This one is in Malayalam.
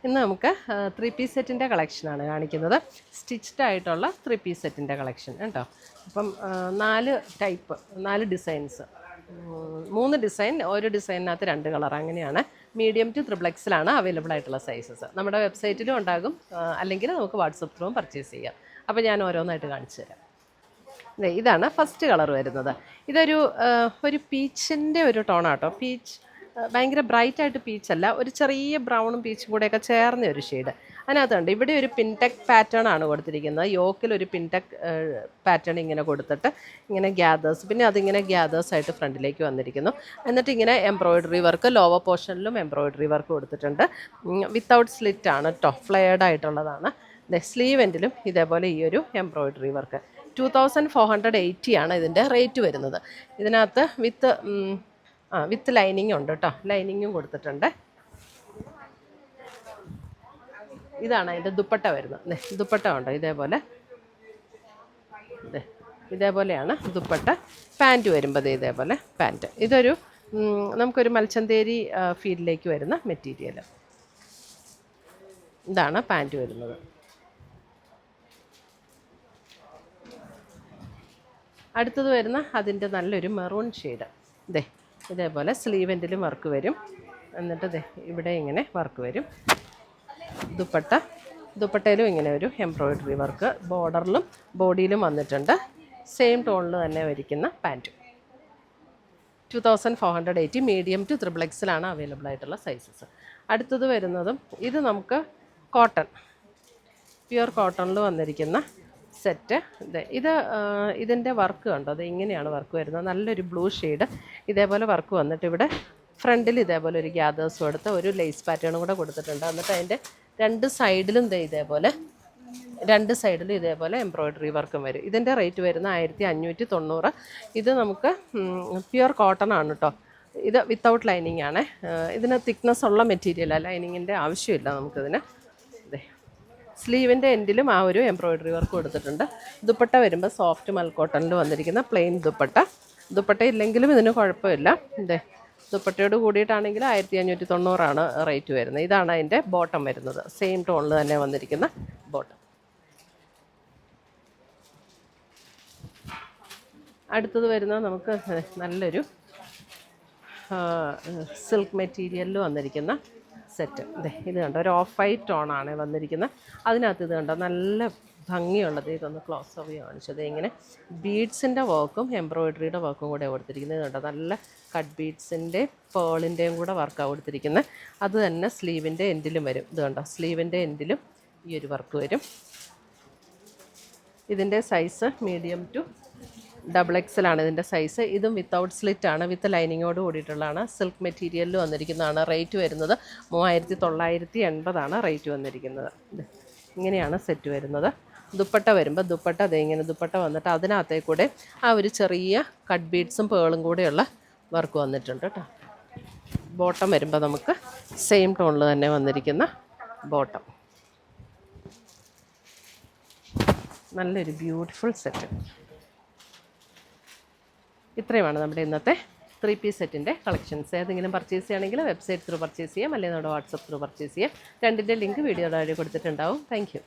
ഇന്ന് നമുക്ക് 3 പീസ് സെറ്റിൻ്റെ കളക്ഷനാണ് കാണിക്കുന്നത്. സ്റ്റിച്ച്ഡ് ആയിട്ടുള്ള 3 പീസ് സെറ്റിൻ്റെ കളക്ഷൻ കേട്ടോ. അപ്പം 4 ഡിസൈൻസ്, 3 ഡിസൈൻ, ഒരു ഡിസൈനിനകത്ത് 2 കളർ, അങ്ങനെയാണ്. മീഡിയം ടു XXL അവൈലബിൾ ആയിട്ടുള്ള സൈസസ്. നമ്മുടെ വെബ്സൈറ്റിലും ഉണ്ടാകും, അല്ലെങ്കിൽ നമുക്ക് വാട്സപ്പ് ത്രൂവും പർച്ചേസ് ചെയ്യാം. അപ്പോൾ ഞാൻ ഓരോന്നായിട്ട് കാണിച്ചു തരാം. ഇതാണ് ഫസ്റ്റ് കളർ വരുന്നത്. ഒരു പീച്ചിൻ്റെ ഒരു ടോണാട്ടോ. പീച്ച് ഭയങ്കര ബ്രൈറ്റായിട്ട് പീച്ചല്ല, ഒരു ചെറിയ ബ്രൗണും പീച്ചും കൂടെയൊക്കെ ചേർന്ന ഒരു ഷെയ്ഡ്. അതിനകത്തുണ്ട് ഇവിടെ ഒരു പിൻടെക് പാറ്റേൺ ആണ് കൊടുത്തിരിക്കുന്നത്. യോക്കിൽ ഒരു പിൻടെക് പാറ്റേൺ ഇങ്ങനെ കൊടുത്തിട്ട് ഇങ്ങനെ ഗ്യാദേഴ്സ്, പിന്നെ അതിങ്ങനെ ഗ്യാദേഴ്സായിട്ട് ഫ്രണ്ടിലേക്ക് വന്നിരിക്കുന്നു. എന്നിട്ട് ഇങ്ങനെ എംബ്രോയിഡറി വർക്ക്, ലോവർ പോർഷനിലും എംബ്രോയിഡറി വർക്ക് കൊടുത്തിട്ടുണ്ട്. വിത്തൗട്ട് സ്ലിറ്റ് ആണ് കേട്ടോ, ഫ്ലെയർഡ് ആയിട്ടുള്ളതാണ്. സ്ലീവ് എൻഡിലും ഇതേപോലെ ഈ ഒരു എംബ്രോയിഡറി വർക്ക്. 2480 ഇതിൻ്റെ റേറ്റ് വരുന്നത്. ഇതിനകത്ത് വിത്ത് ലൈനിങ് ഉണ്ട് കേട്ടോ, ലൈനിങ്ങും കൊടുത്തിട്ടുണ്ട്. ഇതാണ് അതിൻ്റെ ദുപ്പട്ട വരുന്നത്. ദുപ്പട്ട ഉണ്ടോ ഇതേപോലെ, ഇതേപോലെയാണ് ദുപ്പട്ട. പാൻറ്റ് വരുമ്പോൾ ഇതേപോലെ പാൻറ്റ്. നമുക്കൊരു മൽച്ചന്തേരി ഫീൽഡിലേക്ക് വരുന്ന മെറ്റീരിയൽ. ഇതാണ് പാൻറ്റ് വരുന്നത്. അടുത്തത് വരുന്ന അതിൻ്റെ നല്ലൊരു മെറൂൺ ഷെയ്ഡ്. ഇതേപോലെ സ്ലീവ് എൻഡിലും വർക്ക് വരും. എന്നിട്ട് ഇവിടെ ഇങ്ങനെ വർക്ക് വരും. ദുപ്പട്ടയിലും ഇങ്ങനെ ഒരു എംബ്രോയിഡറി വർക്ക് ബോർഡറിലും ബോഡിയിലും വന്നിട്ടുണ്ട്. സെയിം ടോണിൽ തന്നെ വരിക്കുന്ന pant. 2480 medium to XXL available ആയിട്ടുള്ള സൈസസ്. അടുത്തത് വരുന്നതും ഇത് നമുക്ക് കോട്ടൺ, പ്യുവർ കോട്ടണിൽ വന്നിരിക്കുന്ന സെറ്റ്. ഇതിൻ്റെ വർക്ക് കണ്ടോ, ഇങ്ങനെയാണ് വർക്ക് വരുന്നത്. നല്ലൊരു ബ്ലൂ ഷെയ്ഡ് ഇതേപോലെ വർക്ക് വന്നിട്ട് ഇവിടെ ഫ്രണ്ടിൽ ഇതേപോലെ ഒരു ഗ്യാദേഴ്സ് കൊടുത്ത് ഒരു ലേസ് പാറ്റേണും കൂടെ കൊടുത്തിട്ടുണ്ട്. എന്നിട്ട് അതിൻ്റെ 2 സൈഡിലും ഇതേപോലെ എംബ്രോയിഡറി വർക്കും വരും. ഇതിൻ്റെ റേറ്റ് വരുന്ന 1590. ഇത് നമുക്ക് പ്യുവർ കോട്ടൺ ആണ് കേട്ടോ. ഇത് വിത്തൗട്ട് ലൈനിങ് ആണ്. ഇതിന് തിക്നെസ് ഉള്ള മെറ്റീരിയലാണ്, ലൈനിങ്ങിൻ്റെ ആവശ്യമില്ല നമുക്കിതിന്. സ്ലീവിൻ്റെ എൻഡിലും ആ ഒരു എംബ്രോയിഡറി വർക്ക് കൊടുത്തിട്ടുണ്ട്. ദുപ്പട്ട വരുമ്പോൾ സോഫ്റ്റ് മൽക്കോട്ടണിൽ വന്നിരിക്കുന്ന പ്ലെയിൻ ദുപ്പട്ട ഇല്ലെങ്കിലും ഇതിന് കുഴപ്പമില്ല. ദുപ്പട്ടയോട് കൂടിയിട്ടാണെങ്കിൽ 1590 റേറ്റ് വരുന്നത്. ഇതാണ് അതിൻ്റെ ബോട്ടം വരുന്നത്. സെയിം ടോണിൽ തന്നെ വന്നിരിക്കുന്ന ബോട്ടം. അടുത്തത് വരുന്നത് നമുക്ക് നല്ലൊരു സിൽക്ക് മെറ്റീരിയലിൽ വന്നിരിക്കുന്ന സെറ്റ്. ഇത് കണ്ടോ, ഒരു ഓഫ് വൈറ്റ് ടോണാണ് വന്നിരിക്കുന്നത്. അതിനകത്ത് ഇത് കണ്ടോ നല്ല ഭംഗിയുള്ളത്. ഇതൊന്ന് ക്ലോസ് ഓഫ് കാണിച്ചത്. ഇങ്ങനെ ബീഡ്സിൻ്റെ വർക്കും എംബ്രോയിഡറിയുടെ വർക്കും കൂടെ കൊടുത്തിരിക്കുന്നത് കണ്ടോ. നല്ല കട്ട് ബീഡ്സിൻ്റെ പേളിൻ്റെയും കൂടെ വർക്കാണ് കൊടുത്തിരിക്കുന്നത്. അത് തന്നെ സ്ലീവിൻ്റെ എൻഡിലും വരും. ഇത് കണ്ടോ, സ്ലീവിൻ്റെ എൻഡിലും ഈ ഒരു വർക്ക് വരും. ഇതിൻ്റെ സൈസ് മീഡിയം ടു XXL ഇതിൻ്റെ സൈസ്. ഇതും വിത്തൗട്ട് സ്ലിറ്റ് ആണ്, വിത്ത് ലൈനിങ്ങോട് കൂടിയിട്ടുള്ളതാണ്. സിൽക്ക് മെറ്റീരിയലിൽ വന്നിരിക്കുന്നതാണ്. റേറ്റ് വരുന്നത് 3980 റേറ്റ് വന്നിരിക്കുന്നത്. ഇങ്ങനെയാണ് സെറ്റ് വരുന്നത്. ദുപ്പട്ട വരുമ്പോൾ ഇങ്ങനെ ദുപ്പട്ട വന്നിട്ട് അതിനകത്തേക്കൂടെ ആ ഒരു ചെറിയ കട്ട് ബീഡ്സും പേളും കൂടെയുള്ള വർക്ക് വന്നിട്ടുണ്ട് കേട്ടോ. ബോട്ടം വരുമ്പോൾ നമുക്ക് സെയിം ടോണിൽ തന്നെ വന്നിരിക്കുന്ന ബോട്ടം. നല്ലൊരു ബ്യൂട്ടിഫുൾ സെറ്റ്. ഇത്രയുമാണ് നമ്മുടെ ഇന്നത്തെ 3 പീസ് സെറ്റിൻ്റെ കളക്ഷൻസ്. ഏതെങ്കിലും പർച്ചേസ് ചെയ്യണമെങ്കിൽ വെബ്സൈറ്റ് ത്രൂ പർച്ചേസ് ചെയ്യാം, അല്ലെങ്കിൽ നമ്മുടെ വാട്സപ്പ് ത്രൂ പർച്ചേസ് ചെയ്യാം. രണ്ടിൻ്റെ ലിങ്ക് വീഡിയോയുടെ കൊടുത്തിട്ടുണ്ടാവും. Thank U.